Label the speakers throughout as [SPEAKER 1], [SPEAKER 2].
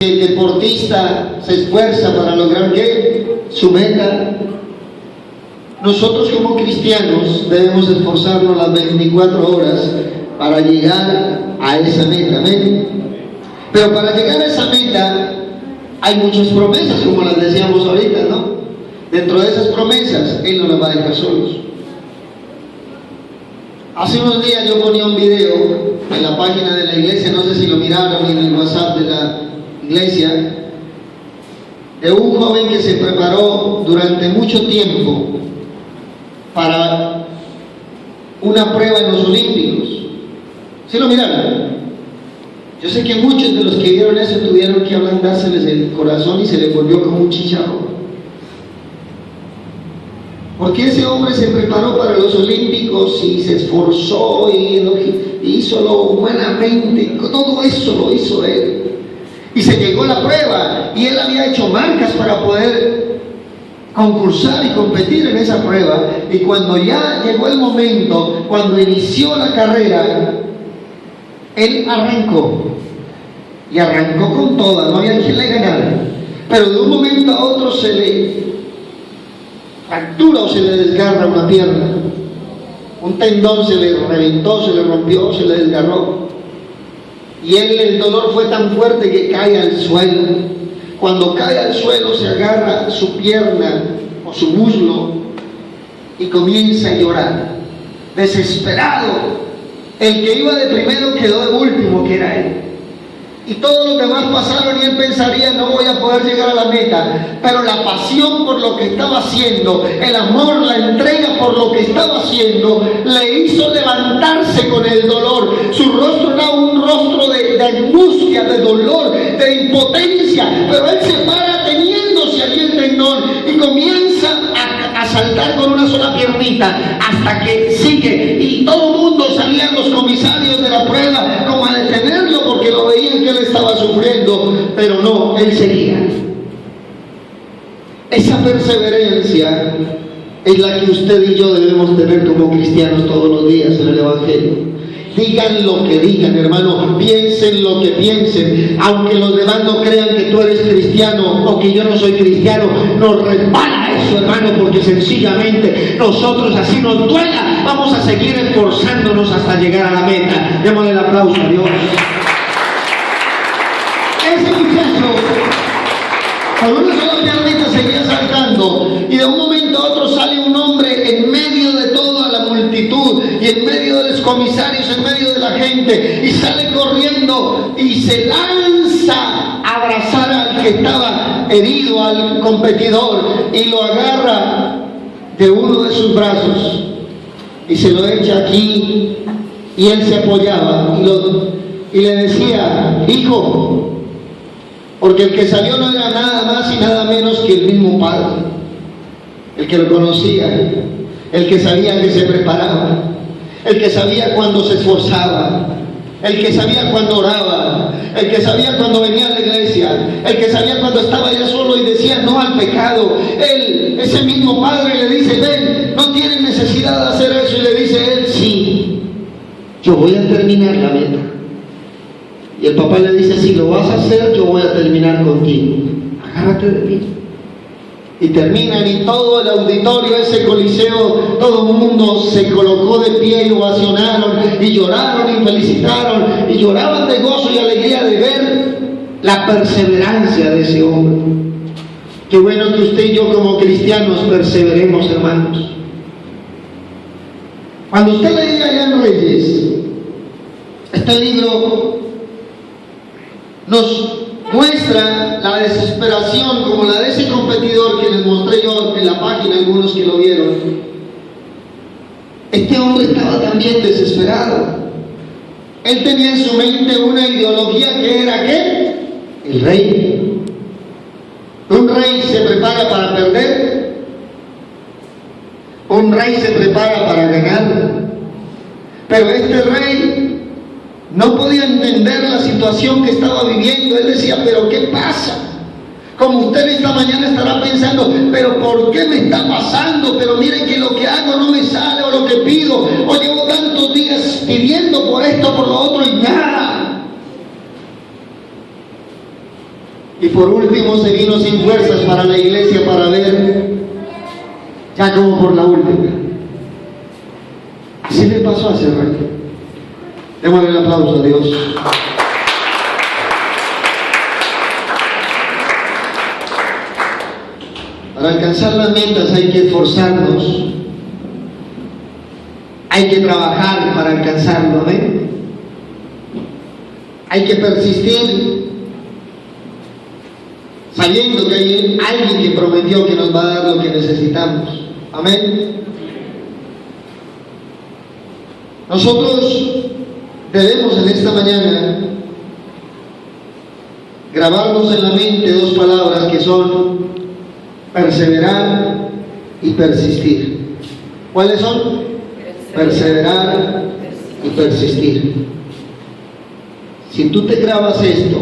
[SPEAKER 1] El deportista se esfuerza para lograr ¿qué? Su meta. Nosotros como cristianos debemos esforzarnos las 24 horas para llegar a esa meta. ¿Amén? Pero para llegar a esa meta hay muchas promesas, como las decíamos ahorita, ¿no? Dentro de esas promesas, Él no nos va a dejar solos. Hace unos días yo ponía un video en la página de la iglesia, no sé si lo miraron en el WhatsApp de la iglesia, de un joven que se preparó durante mucho tiempo para una prueba en los Olímpicos. ¿Sí lo miraron? Yo sé que muchos de los que vieron eso tuvieron que ablandárseles el corazón y se les volvió como un chicharrón. Porque ese hombre se preparó para los Olímpicos y se esforzó y hizo lo humanamente, todo eso lo hizo él. Y se llegó a la prueba y él había hecho marcas para poder concursar y competir en esa prueba. Y cuando ya llegó el momento, cuando inició la carrera, él arrancó. Y arrancó con todas, no había quien le ganara. Pero de un momento a otro se le fractura o se le desgarra una pierna. Un tendón se le reventó, se le rompió, se le desgarró. Y él, el dolor fue tan fuerte que cae al suelo. Cuando cae al suelo se agarra su pierna o su muslo y comienza a llorar, desesperado. El que iba de primero quedó de último, que era él. Y todos los demás pasaron y él pensaría, no voy a poder llegar a la meta. Pero la pasión por lo que estaba haciendo, el amor, la entrega por lo que estaba haciendo, le hizo levantarse con el dolor. Su rostro era un rostro de angustia, de dolor, de impotencia. Pero él se para teniéndose allí el tendón y comienza a saltar con una sola piernita hasta que sigue. Y todo el mundo salían los comisarios de la prueba como a detenerlo porque lo veían que él estaba sufriendo, pero no, él seguía. Esa perseverancia es la que usted y yo debemos tener como cristianos todos los días en el Evangelio. Digan lo que digan, hermano, piensen lo que piensen, aunque los demás no crean que tú eres cristiano o que yo no soy cristiano, nos resbala eso, hermano, porque sencillamente nosotros, así nos duela, vamos a seguir esforzándonos hasta llegar a la meta. Démosle el aplauso a Dios. Ese muchacho con una sola piernita seguía saltando y de un momento a otro sale un hombre en medio de toda la multitud y en medio de los comisarios, en medio de la gente, y sale corriendo y se lanza a abrazar al que estaba herido, al competidor, y lo agarra de uno de sus brazos y se lo echa aquí, y él se apoyaba y le decía, hijo, porque el que salió no era nada más y nada menos que el mismo padre, el que lo conocía, el que sabía que se preparaba, el que sabía cuando se esforzaba, el que sabía cuando oraba, el que sabía cuando venía a la iglesia, el que sabía cuando estaba ya solo y decía no al pecado. Él, ese mismo padre, le dice, ven, no tienes necesidad de hacer eso, y le dice él, sí, yo voy a terminar la meta. Y el papá le dice, si lo vas a hacer, yo voy a terminar contigo. Agárrate de mí. Y terminan, y todo el auditorio, ese coliseo, todo el mundo se colocó de pie y ovacionaron, y lloraron y felicitaron, y lloraban de gozo y alegría de ver la perseverancia de ese hombre. Qué bueno que usted y yo como cristianos perseveremos, hermanos. Cuando usted leía allá en Reyes, este libro nos muestra la desesperación como la de ese competidor que les mostré yo en la página, algunos que lo vieron. Este hombre estaba también desesperado. Él tenía en su mente una ideología que era ¿qué? El rey. Un rey se prepara para perder. Un rey se prepara para ganar. Pero este rey no podía entender la situación que estaba viviendo. Él decía, pero ¿qué pasa? Como usted esta mañana estará pensando, pero ¿por qué me está pasando? Pero mire que lo que hago no me sale, o lo que pido, o llevo tantos días pidiendo por esto, por lo otro, y nada. Y por último se vino sin fuerzas para la iglesia para ver, ya como por la última. Así le pasó a ese rey. Démosle el aplauso a Dios. Para alcanzar las metas hay que esforzarnos, hay que trabajar para alcanzarlo, ¿eh? Hay que persistir, sabiendo que hay alguien que prometió que nos va a dar lo que necesitamos. Amén. Nosotros debemos en esta mañana grabarnos en la mente dos palabras que son perseverar y persistir. ¿Cuáles son? Perseverar y persistir. Si tú te grabas esto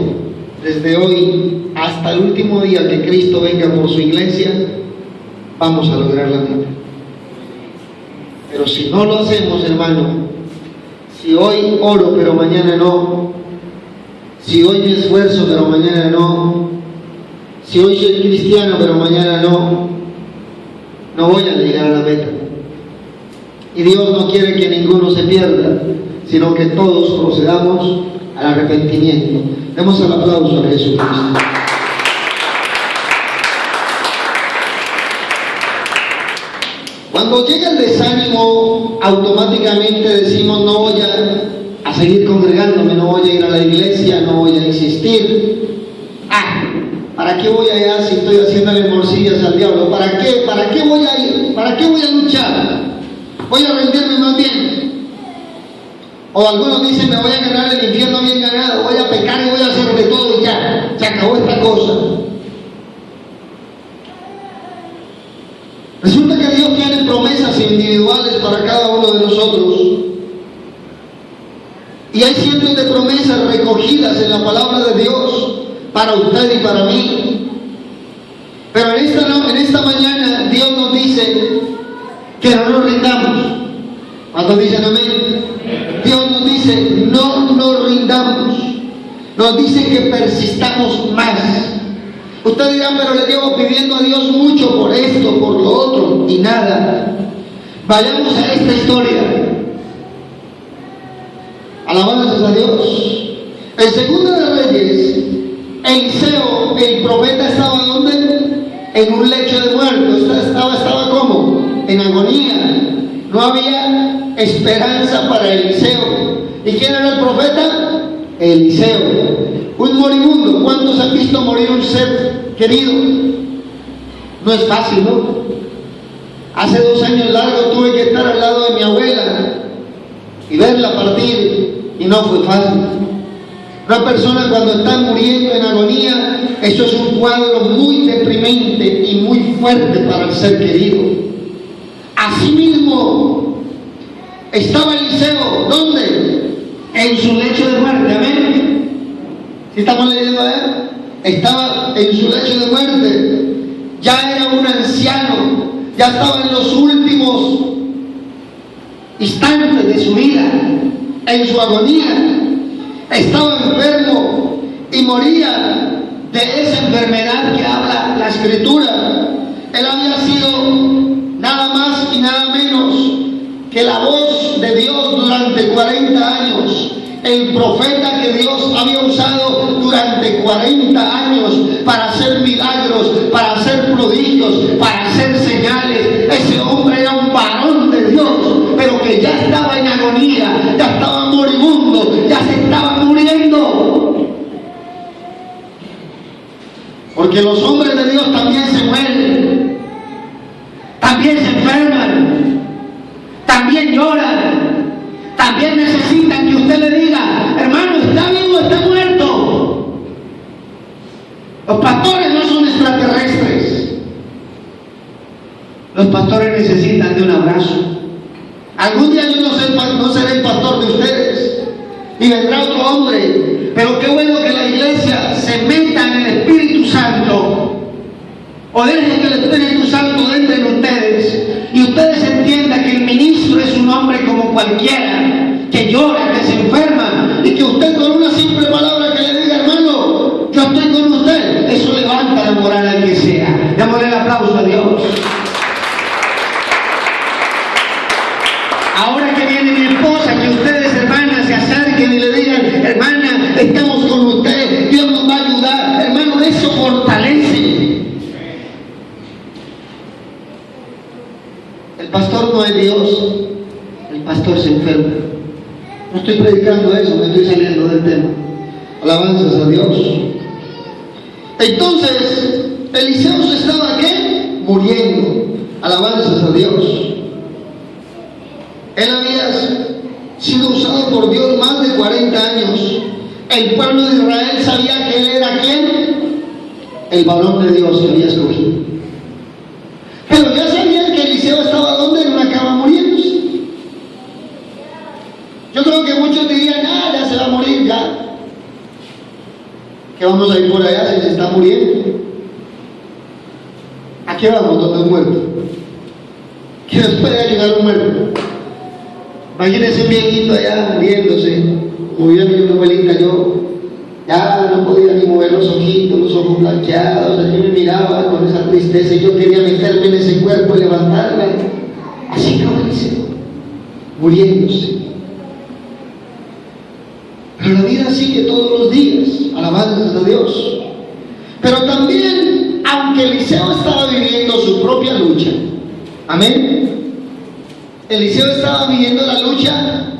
[SPEAKER 1] desde hoy hasta el último día que Cristo venga por su iglesia, vamos a lograr la meta. Pero si no lo hacemos, hermano, si hoy oro pero mañana no, si hoy me esfuerzo pero mañana no, si hoy soy cristiano pero mañana no, no voy a llegar a la meta. Y Dios no quiere que ninguno se pierda, sino que todos procedamos al arrepentimiento. Demos el aplauso a Jesucristo. Cuando llega el desánimo, automáticamente decimos: no voy a seguir congregándome, no voy a ir a la iglesia, no voy a insistir. ¿Para qué voy allá si estoy haciéndole morcillas al diablo? ¿Para qué? ¿Para qué voy a ir? ¿Para qué voy a luchar? Voy a rendirme más bien. O algunos dicen: me voy a ganar el infierno bien ganado, voy a pecar y voy a hacer de todo y ya, se acabó esta cosa. Resulta que Dios tiene promesas individuales para cada uno de nosotros. Y hay cientos de promesas recogidas en la palabra de Dios para usted y para mí. Pero en esta mañana Dios nos dice que no nos rindamos. ¿Cuántos dicen amén? Dios nos dice: no nos rindamos. Nos dice que persistamos más. Usted dirá: pero le llevo pidiendo a Dios mucho por esto, por lo otro, y nada. Vayamos a esta historia. Alabanzas a Dios. En Segunda de Reyes, Eliseo, el profeta, estaba ¿dónde? En un lecho de muerto. Estaba ¿cómo? En agonía. No había esperanza para Eliseo. ¿Y quién era el profeta? Eliseo, un moribundo. ¿Cuántos han visto morir un ser querido? No es fácil, ¿no? Hace 2 años largos tuve que estar al lado de mi abuela y verla partir, y no fue fácil. Una persona cuando está muriendo en agonía, eso es un cuadro muy deprimente y muy fuerte para el ser querido. Asimismo, estaba Eliseo, ¿dónde? En su lecho de muerte. Amén. ¿Sí estamos leyendo ahí? Estaba en su lecho de muerte. Ya era un anciano, ya estaba en los últimos instantes de su vida, en su agonía. Estaba enfermo y moría de esa enfermedad que habla la Escritura. Él había sido nada más y nada menos que la voz de Dios durante 40 años. El profeta que Dios había usado durante 40 años para hacer milagros, para hacer prodigios, para hacer señales. Ese hombre era un varón de Dios, pero que ya estaba en agonía, ya estaba moribundo, ya se estaba muriendo. Porque los hombres de Dios también se mueren, también se enferman, también lloran. También necesitan que usted le diga: hermano, ¿está vivo o está muerto? Los pastores no son extraterrestres. Los pastores necesitan de un abrazo. Algún día yo no seré el pastor de ustedes y vendrá otro hombre, pero qué bueno que la iglesia se meta en el Espíritu Santo, o deje que el Espíritu Santo entre en ustedes y ustedes entiendan que el ministro es un hombre como cualquiera, que llora, que se enferma, y que usted con una simple palabra que le diga: hermano, yo estoy con usted, aplauso a Dios. Ahora que viene mi esposa, que ustedes, hermanas, se acerquen y le digan: hermana, estamos con usted, Dios nos va a ayudar. Hermano, eso fortalece. El pastor no es Dios, el pastor se enferma. No estoy predicando eso, me estoy saliendo del tema. Alabanzas a Dios. Entonces, Eliseo se estaba, ¿qué? Muriendo. Alabanzas a Dios. Él había sido usado por Dios más de 40 años. El pueblo de Israel sabía que él era ¿quién? El varón de Dios que había escogido. Pero ya sabían que Eliseo estaba ¿dónde? En una cama muriéndose. Yo creo que muchos dirían: ah, ya se va a morir, ya. ¿Qué vamos a ir por allá si se está muriendo? ¿A qué vamos donde un muerto? ¿Qué nos puede ayudar un muerto? Imagínense un viejito allá muriéndose, como vio mi abuelita, yo ya no podía ni mover los ojitos, los ojos blanqueados, yo me miraba con esa tristeza y yo quería meterme en ese cuerpo y levantarme, así como dice, muriéndose. Pero la vida sigue todos los días, alabanzas a Dios. Pero también, aunque Eliseo estaba viviendo su propia lucha, amén, Eliseo estaba viviendo la lucha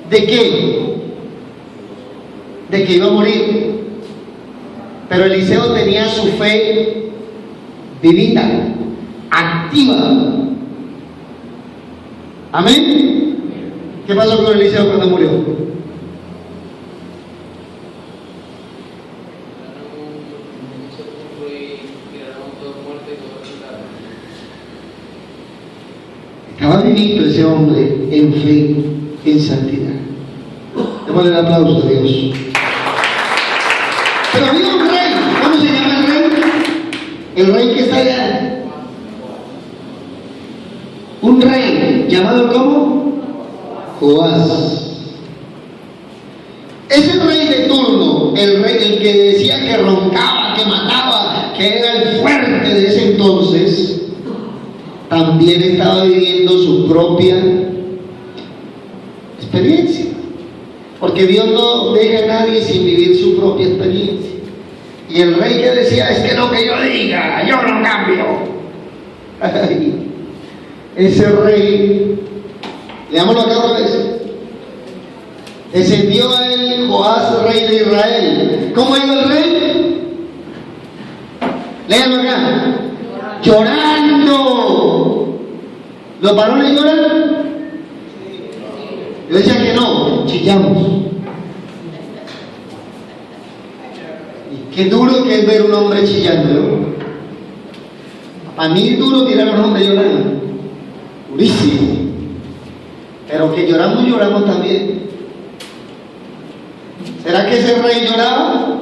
[SPEAKER 1] ¿de qué? De que iba a morir. Pero Eliseo tenía su fe vivita, activa. ¿Amén? ¿Qué pasó con Eliseo cuando murió? Estaba vivito ese hombre en fe, en santidad. Démosle el aplauso a Dios. Pero había un rey. ¿Cómo se llama el rey? El rey que está allá. Un rey llamado ¿cómo? Joás. Ese rey de turno, el rey, el que decía que roncaba, que mataba, que era el fuerte de ese entonces, también estaba viviendo su propia experiencia. Porque Dios no deja a nadie sin vivir su propia experiencia. Y el rey que decía: es que lo que yo diga, yo no cambio. Ay, ese rey, leámoslo acá otra vez. Descendió a él Joás, rey de Israel. ¿Cómo iba el rey? Léanlo acá. Llorando. ¿Los varones lloran? Yo decía que no, chillamos. Y qué duro que es ver un hombre chillando, ¿no? Para mí es duro mirar a un hombre llorando. Durísimo. Pero que lloramos, lloramos también. ¿Será que ese rey lloraba?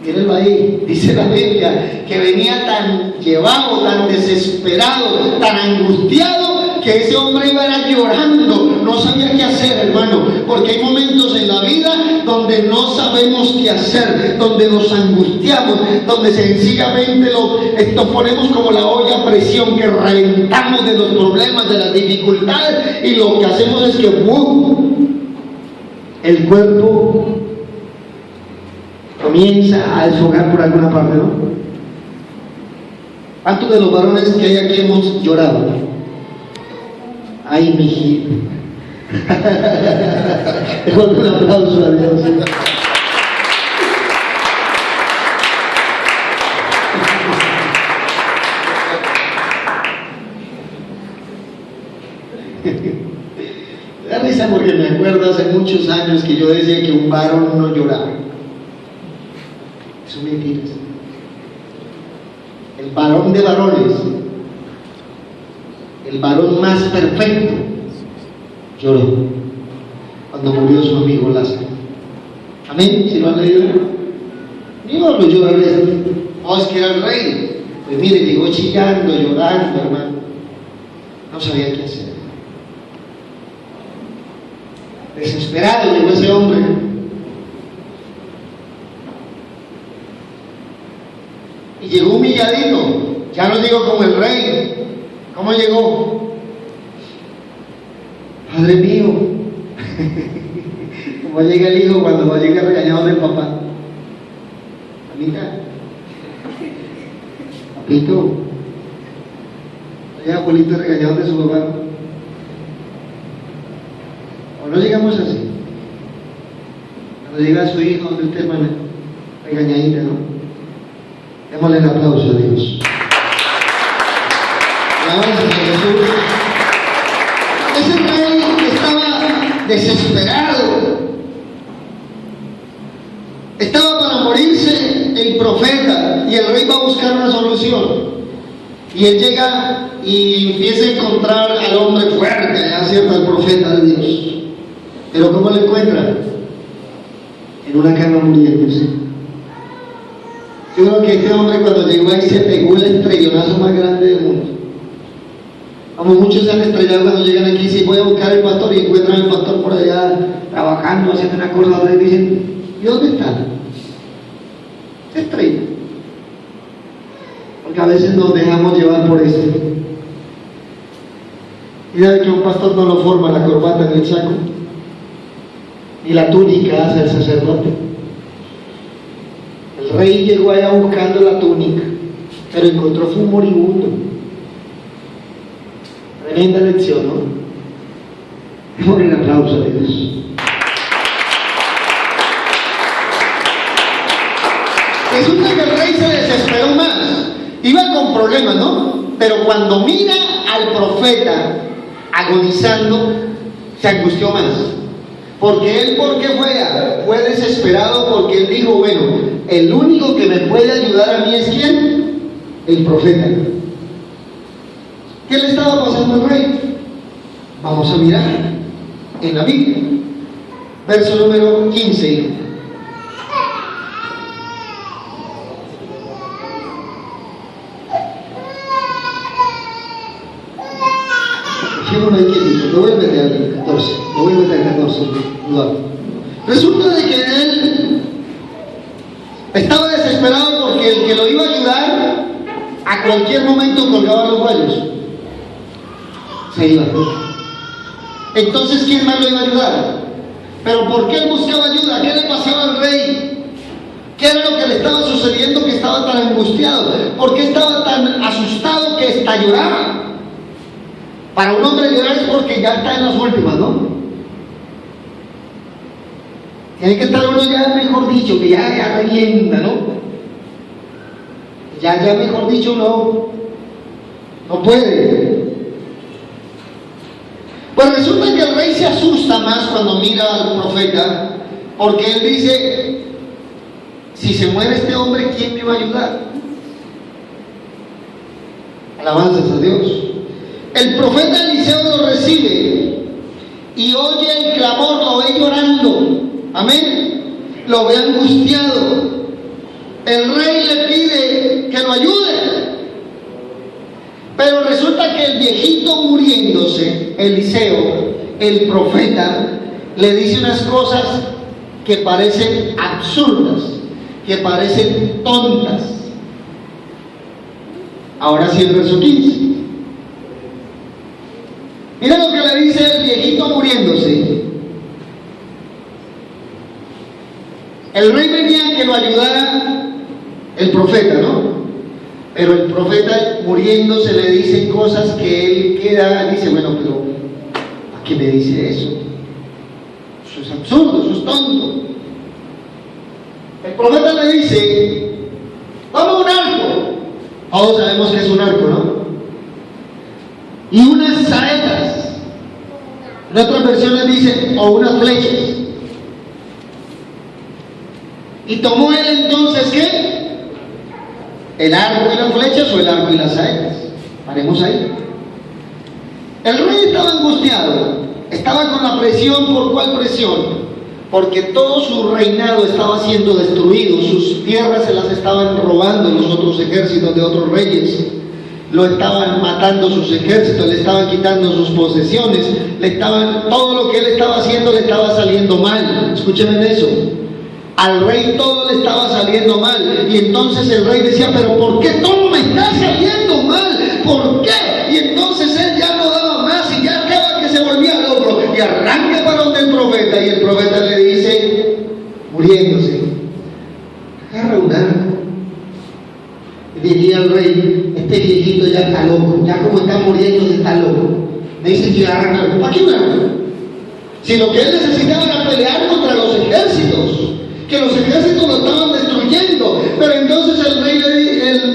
[SPEAKER 1] Mírenlo ahí, dice la Biblia, que venía tan llevado, tan desesperado, tan angustiado, que ese hombre iba llorando, no sabía qué hacer, hermano, porque hay momentos en la vida donde no sabemos qué hacer, donde nos angustiamos, donde sencillamente esto ponemos como la olla a presión, que reventamos de los problemas, de las dificultades, y lo que hacemos es que el cuerpo comienza a desfogar por alguna parte, ¿no? ¿Cuántos de los varones que hay aquí hemos llorado? Ay, mijito. Un aplauso a Dios. Me da risa porque me acuerdo hace muchos años que yo decía que un varón no lloraba. Son mentiras. El varón de varones, el varón más perfecto, lloró cuando murió su amigo Lázaro. Amén. ¿Si lo han leído? Ni no lo llora el resto. No, es que era el rey. Pues mire, llegó chillando, llorando, hermano. No sabía qué hacer. Desesperado llegó ese hombre. Y llegó humilladito, ya no digo como el rey. ¿Cómo llegó? Padre mío, como llega el hijo cuando llega regañado del papá. Mamita, papito, llega abuelito regañado de su papá. ¿O no llegamos así? Cuando llega su hijo, donde usted, hermana, regañadita, ¿no? Démosle el aplauso a Dios. Alabanza a Jesús. Ese rey estaba desesperado. Estaba para morirse el profeta y el rey va a buscar una solución. Y él llega y empieza a encontrar al hombre fuerte, ya cierto, al profeta de Dios. Pero ¿cómo lo encuentra? En una cama muriéndose. Yo creo que este hombre cuando llegó ahí se pegó el estrellonazo más grande del mundo. Como muchos se han estrellado cuando llegan aquí y dicen voy a buscar al pastor y encuentran al pastor por allá trabajando, haciendo una cosa, y dicen, ¿y dónde está? Se estrella. Porque a veces nos dejamos llevar por eso. Y sabe que un pastor no lo forma la corbata en el saco, ni la túnica hace el sacerdote. El rey llegó allá buscando la túnica, pero encontró fue un moribundo. Tremenda lección, ¿no? Démosle un aplauso a Dios. Resulta que el rey se desesperó más. Iba con problemas, ¿no? Pero cuando mira al profeta agonizando, se angustió más. Porque él, ¿por qué fue desesperado? Porque él dijo, bueno, el único que me puede ayudar a mí es ¿quién? El profeta. ¿Qué le estaba pasando al rey? Vamos a mirar en la Biblia. Verso número 15. Devuélvete al 14. Devuélvete al 14. Resulta de que él estaba desesperado porque el que lo iba a ayudar a cualquier momento colgaba los rayos. Se iba. Entonces, ¿quién más lo iba a ayudar? Pero ¿por qué él buscaba ayuda? ¿Qué le pasaba al rey? ¿Qué era lo que le estaba sucediendo que estaba tan angustiado? ¿Por qué estaba tan asustado que hasta lloraba? Para un hombre llorar es porque ya está en las últimas, ¿no? Tiene que estar uno ya, mejor dicho, que ya revienta, ¿no? Ya mejor dicho, no puede. Pues resulta que el rey se asusta más cuando mira al profeta, porque él dice, si se muere este hombre, ¿quién me va a ayudar? Alabanzas a Dios. El profeta Eliseo lo recibe y oye el clamor, lo ve llorando, amén, lo ve angustiado. El rey le pide que lo ayude, pero resulta que el viejito muriéndose, Eliseo, el profeta, le dice unas cosas que parecen absurdas, que parecen tontas. Ahora sí el verso 15. Mira lo que le dice el viejito muriéndose. El rey venía que lo ayudara el profeta, ¿no? Pero el profeta muriéndose le dice cosas que él dice, bueno, pero ¿a qué me dice eso? Eso es absurdo, eso es tonto. El profeta le dice, toma un arco. Todos sabemos que es un arco, ¿no? Y unas saetas. En otras versiones dice, o unas flechas. Y tomó él entonces, ¿qué? ¿El arco y las flechas o el arco y las saetas? Paremos ahí. El rey estaba angustiado, estaba con la presión. ¿Por cuál presión? Porque todo su reinado estaba siendo destruido, sus tierras se las estaban robando los otros ejércitos de otros reyes. Lo estaban matando sus ejércitos, le estaban quitando sus posesiones, todo lo que él estaba haciendo le estaba saliendo mal. Escúchenme eso. Al rey todo le estaba saliendo mal. Y entonces el rey decía, pero ¿por qué todo me está saliendo mal? ¿Por qué? Y entonces él ya no daba más y ya acaba que se volvía loco. Y arranca para donde el profeta. Y el profeta le dice, muriéndose, agarra un arco. Y diría el rey, este viejito ya está loco. Ya como está muriendo está loco. Me dice que agarra un arco. ¿Para qué un arco? Si lo que él necesitaba era pelear contra los ejércitos, que los ejércitos lo estaban destruyendo. Pero entonces el rey,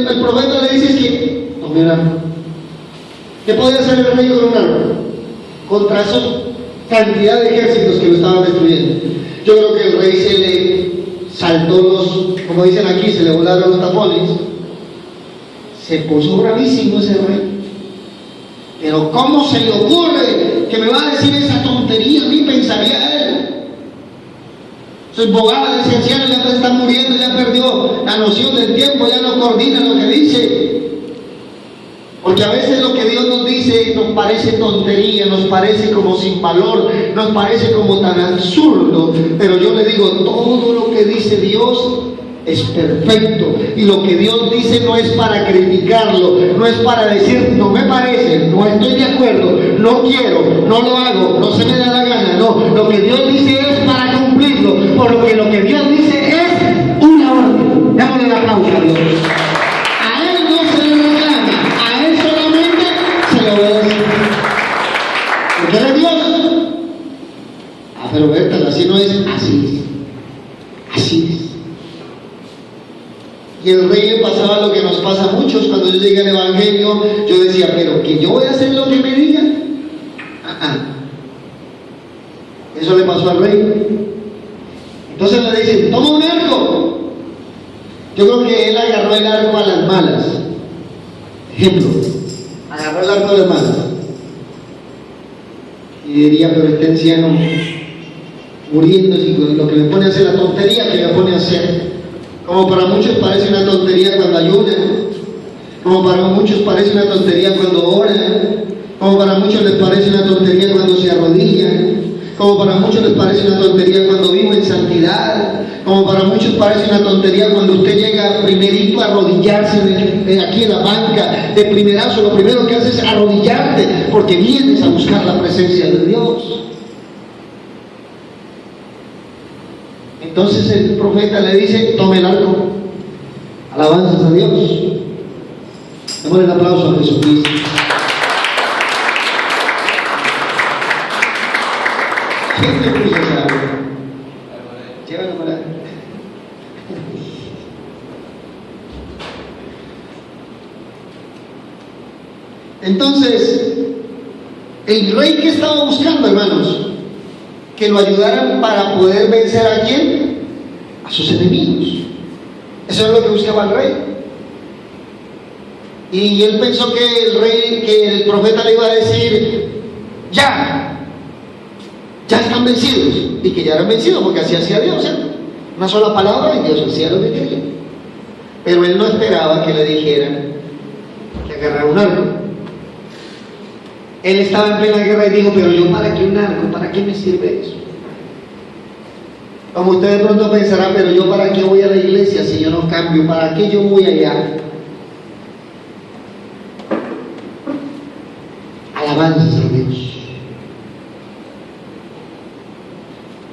[SPEAKER 1] el profeta le dice que tome un arco. ¿Qué podía hacer el rey con un arco? Contra esa cantidad de ejércitos que lo estaban destruyendo. Yo creo que el rey se le saltó los, como dicen aquí, se le volaron los tapones. Se puso bravísimo ese rey. Pero ¿cómo se le ocurre que me va a decir esa tontería? A mí pensaría él. Soy bobada, ese anciano ya está muriendo, ya perdió la noción del tiempo, ya no coordina lo que dice. Porque a veces lo que Dios nos dice nos parece tontería, nos parece como sin valor, nos parece como tan absurdo. Pero yo le digo, todo lo que dice Dios es perfecto. Y lo que Dios dice no es para criticarlo, no es para decir, no me parece, no estoy de acuerdo, no quiero, no lo hago, no se me da la gana. No, lo que Dios dice es para cumplirlo, porque lo que Dios dice es una orden. Démosle un aplauso a Dios. A Él no se le da gana, a Él solamente se lo obedece. Porque Él es Dios. Ah, pero Berta, así no es, así es. Así es. Y el rey le pasaba lo que nos pasa a muchos. Cuando yo llegué al Evangelio, yo decía, pero que yo voy a hacer lo que me digan. Eso le pasó al rey. Entonces le dicen, toma un arco. Yo creo que él agarró el arco a las malas. Ejemplo, agarró el arco a las malas. Y diría, pero este anciano muriendo, y lo que me pone a hacer, la tontería que me pone a hacer. Como para muchos parece una tontería cuando ayunan, como para muchos parece una tontería cuando oran, como para muchos les parece una tontería cuando se arrodillan, como para muchos les parece una tontería cuando viven en santidad, como para muchos parece una tontería cuando usted llega primerito a arrodillarse aquí en la banca, de primerazo, lo primero que haces es arrodillarte, porque vienes a buscar la presencia de Dios. Entonces el profeta le dice, tome el arco. Alabanzas a Dios. Démosle el aplauso a Jesucristo. ¿Quién te puso esa arco? Llévalo para acá. Entonces, el rey que estaba buscando, hermanos, que lo ayudaran para poder vencer a quién, a sus enemigos. Eso es lo que buscaba el rey. Y él pensó que el profeta le iba a decir, ya están vencidos, y que ya eran vencidos, porque así hacía Dios, ¿cierto? Una sola palabra y Dios hacía lo que quería. Pero él no esperaba que le dijeran que agarrara un arco. Él estaba en plena guerra y dijo, pero yo ¿para qué un arco? ¿Para qué me sirve eso? Como usted de pronto pensará, pero yo ¿para qué voy a la iglesia si yo no cambio? ¿Para qué yo voy allá? Alabanzas a Dios.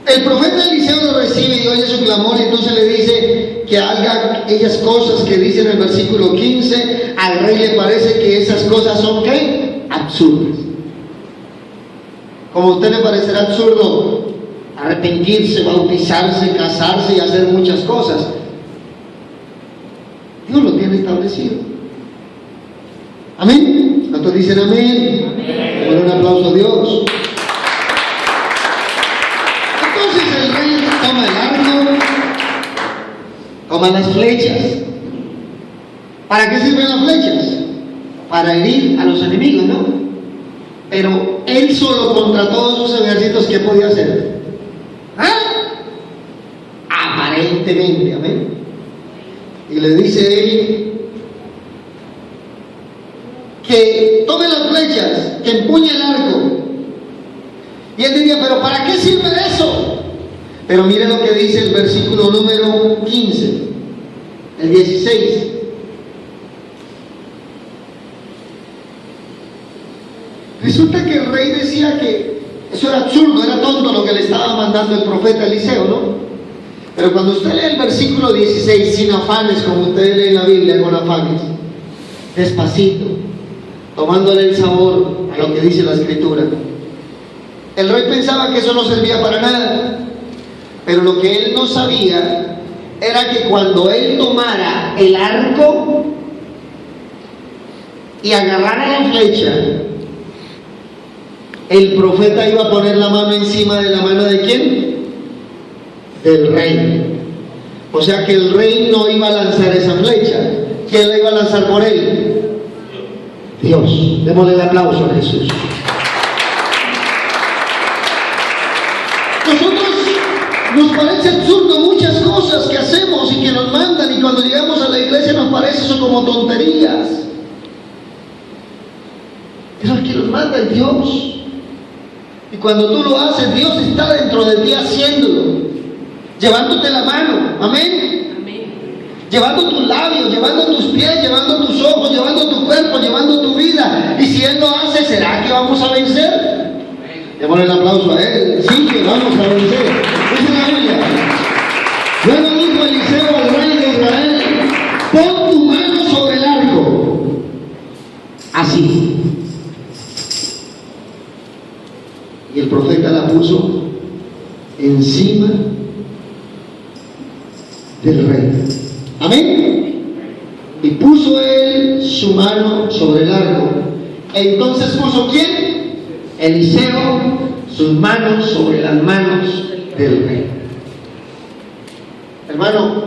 [SPEAKER 1] El profeta Eliseo lo recibe y oye su clamor, y entonces le dice que haga aquellas cosas que dice en el versículo 15. Al rey le parece que esas cosas son ¿qué? Absurdas. Como a usted le parecerá absurdo arrepentirse, bautizarse, casarse y hacer muchas cosas, Dios lo tiene establecido. Amén. ¿Cuántos dicen amén? Amén. Un aplauso a Dios. Entonces el rey toma el arco, toma las flechas. ¿Para qué sirven las flechas? Para herir a los enemigos, ¿no? Pero él solo contra todos sus ejércitos, ¿qué podía hacer? Aparentemente, amén. Y le dice él que tome las flechas, que empuñe el arco. Y él diría, pero ¿para qué sirve eso? Pero mire lo que dice el versículo número 15, el 16. Resulta que el rey decía que eso era absurdo, era tonto lo que le estaba mandando el profeta Eliseo, ¿no? Pero cuando usted lee el versículo 16, sin afanes, como usted lee en la Biblia con afanes, despacito, tomándole el sabor a lo que dice la Escritura, el rey pensaba que eso no servía para nada, pero lo que él no sabía era que cuando él tomara el arco y agarrara la flecha, el profeta iba a poner la mano encima de la mano de ¿quién? Del rey. O sea que el rey no iba a lanzar esa flecha. ¿Quién la iba a lanzar por él? Dios. Démosle el aplauso a Jesús. Nosotros nos parece absurdo muchas cosas que hacemos y que nos mandan, y cuando llegamos a la iglesia nos parece eso como tonterías. Pero el que nos manda es Dios. Y cuando tú lo haces, Dios está dentro de ti haciéndolo, llevándote la mano, amén, llevando tus labios, llevando tus pies, llevando tus ojos, llevando tu cuerpo, llevando tu vida. Y si Él lo hace, ¿será que vamos a vencer? Démosle el aplauso a Él. Sí, que vamos a vencer. Dice la Biblia. Luego dijo Eliseo al rey de Israel: pon tu mano sobre el arco. Así. Y el profeta la puso encima del rey. Amén. Y puso él su mano sobre el arco. Entonces puso ¿quién? Eliseo sus manos sobre las manos del rey. Hermano,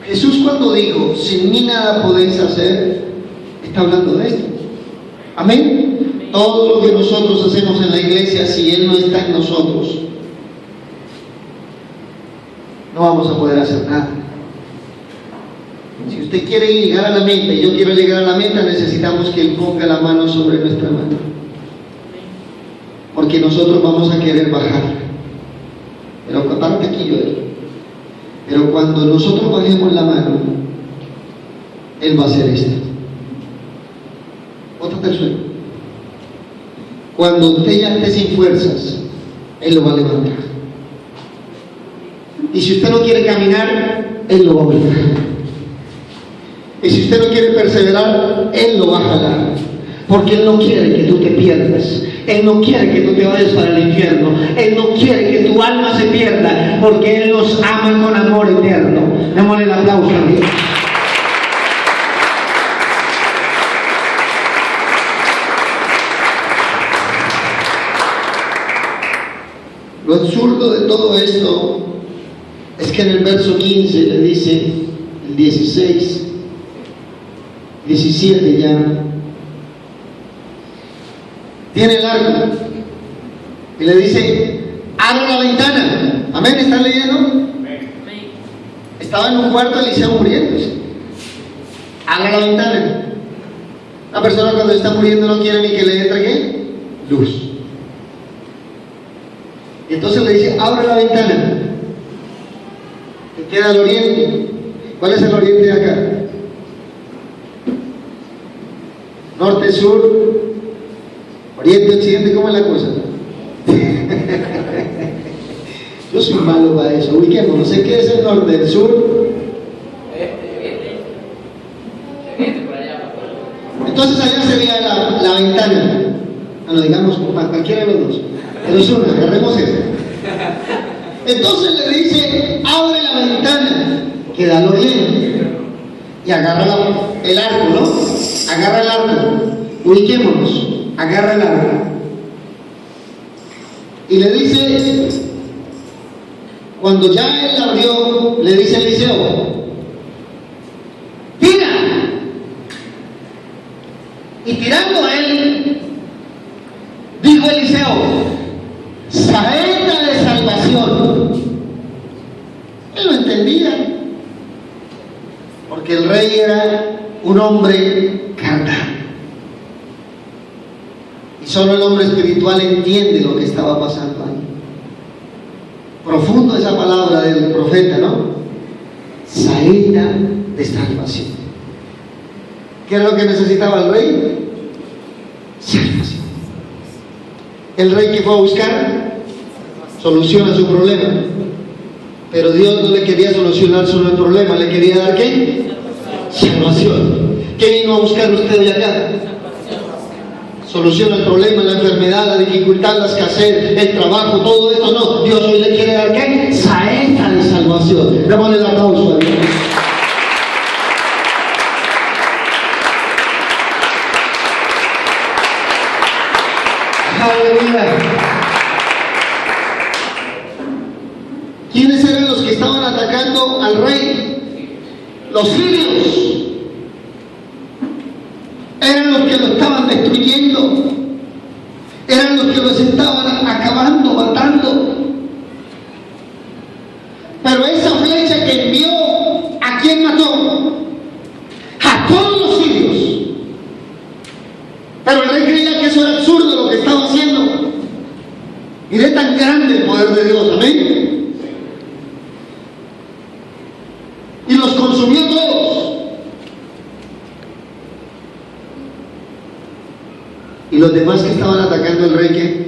[SPEAKER 1] Jesús cuando dijo sin mí nada podéis hacer, está hablando de esto. Amén. Todo lo que nosotros hacemos en la iglesia, si Él no está en nosotros, no vamos a poder hacer nada. Si usted quiere llegar a la meta y yo quiero llegar a la meta, necesitamos que Él ponga la mano sobre nuestra mano, porque nosotros vamos a querer bajar. Pero aparte aquí yo, pero cuando nosotros bajemos la mano, Él va a hacer esto. Otra persona. Cuando usted ya esté sin fuerzas, Él lo va a levantar. Y si usted no quiere caminar, Él lo va a obligar. Y si usted no quiere perseverar, Él lo va a jalar. Porque Él no quiere que tú te pierdas. Él no quiere que tú te vayas para el infierno. Él no quiere que tu alma se pierda, porque Él nos ama con amor eterno. Démosle el aplauso a Dios. Lo absurdo de todo esto es que en el verso 15 le dice, el 16, 17 ya, tiene el arco y le dice: abre la ventana. Amén, ¿están leyendo? Estaba en un cuarto Eliseo muriéndose. Abre la ventana. La persona cuando está muriendo no quiere ni que le entre ¿qué? Luz. Y entonces le dice: abre la ventana, que queda al oriente. ¿Cuál es el oriente de acá? Norte, sur, oriente, occidente, ¿cómo es la cosa? Yo soy malo para eso. Ubiquemos, no sé qué es el norte, el sur. Entonces allá sería la ventana. Bueno, digamos, cualquiera de los dos. Pero es una, agarremos esta. Entonces le dice: abre la ventana, que da al oriente, y agarra el arco, ¿no? Agarra el arco. Ubiquémonos, agarra el arco. Y le dice, cuando ya él abrió, le dice a Eliseo: tira. Y tirando a él, dijo Eliseo: saeta de salvación. Él lo entendía, porque el rey era un hombre carnal, y solo el hombre espiritual entiende lo que estaba pasando ahí. Profundo esa palabra del profeta, ¿no? Saeta de salvación. ¿Qué es lo que necesitaba el rey? Salvación. El rey que fue a buscar solución a su problema, pero Dios no le quería solucionar solo el problema, le quería dar ¿qué? Salvación. ¿Qué vino a buscar usted hoy acá? Solución al problema, la enfermedad, la dificultad, la escasez, el trabajo, todo esto no. Dios hoy le quiere dar ¿qué? Saeta de salvación. Démosle el aplauso a Dios. Aleluya. ¿Quiénes eran los que estaban atacando al rey? Los sirios. Eran los que lo estaban destruyendo, eran los que los estaban acabando, matando. Pero esa flecha que envió, ¿a quién mató? A todos los sirios. Pero el rey creía que eso era absurdo lo que estaba haciendo. Miré tan grande el poder de Dios, amén. Y los consumió todos. Y los demás que estaban atacando al rey, ¿qué?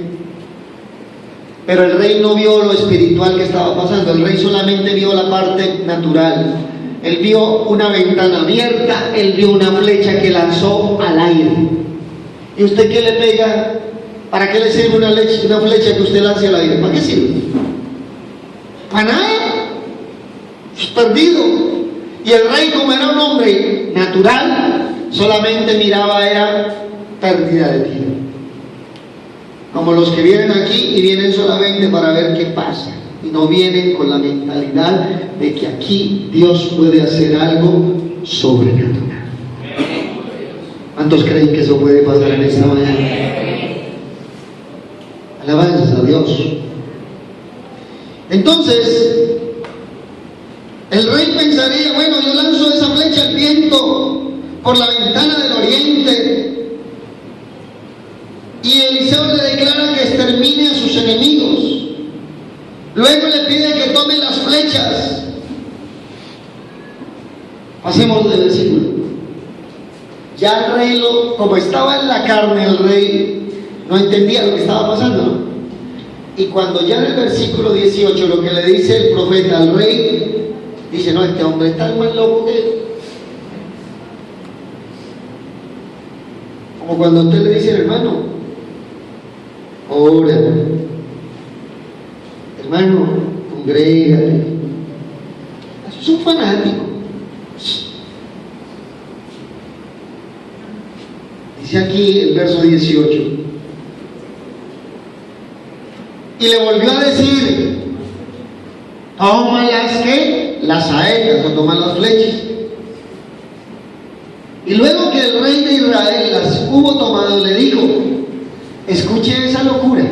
[SPEAKER 1] Pero el rey no vio lo espiritual que estaba pasando, el rey solamente vio la parte natural. Él vio una ventana abierta, él vio una flecha que lanzó al aire. ¿Y usted qué le pega? ¿Para qué le sirve una flecha que usted lance al aire? ¿Para qué sirve? ¿Para nada? Es perdido. Y el rey, como era un hombre natural, solamente miraba, era pérdida de tiempo. Como los que vienen aquí y vienen solamente para ver qué pasa y no vienen con la mentalidad de que aquí Dios puede hacer algo sobrenatural. ¿Cuántos creen que eso puede pasar en esta mañana? Alabanzas a Dios. Entonces el rey pensaría, bueno, yo lanzo esa flecha al viento por la ventana del oriente, y Eliseo le declara que extermine a sus enemigos. Luego le pide que tome las flechas. Pasemos del versículo. Ya el rey, como estaba en la carne, el rey no entendía lo que estaba pasando, ¿no? Y cuando ya en el versículo 18 lo que le dice el profeta al rey, dice, no, este hombre está más loco que él. Como cuando usted le dice al hermano, ora, hermano, congrégate. Eso es un fanático. Dice aquí el verso 18. Y le volvió a decir, toma las saetas, o toma las flechas. Y luego que el rey de Israel las hubo tomado, le dijo, escuche esa locura.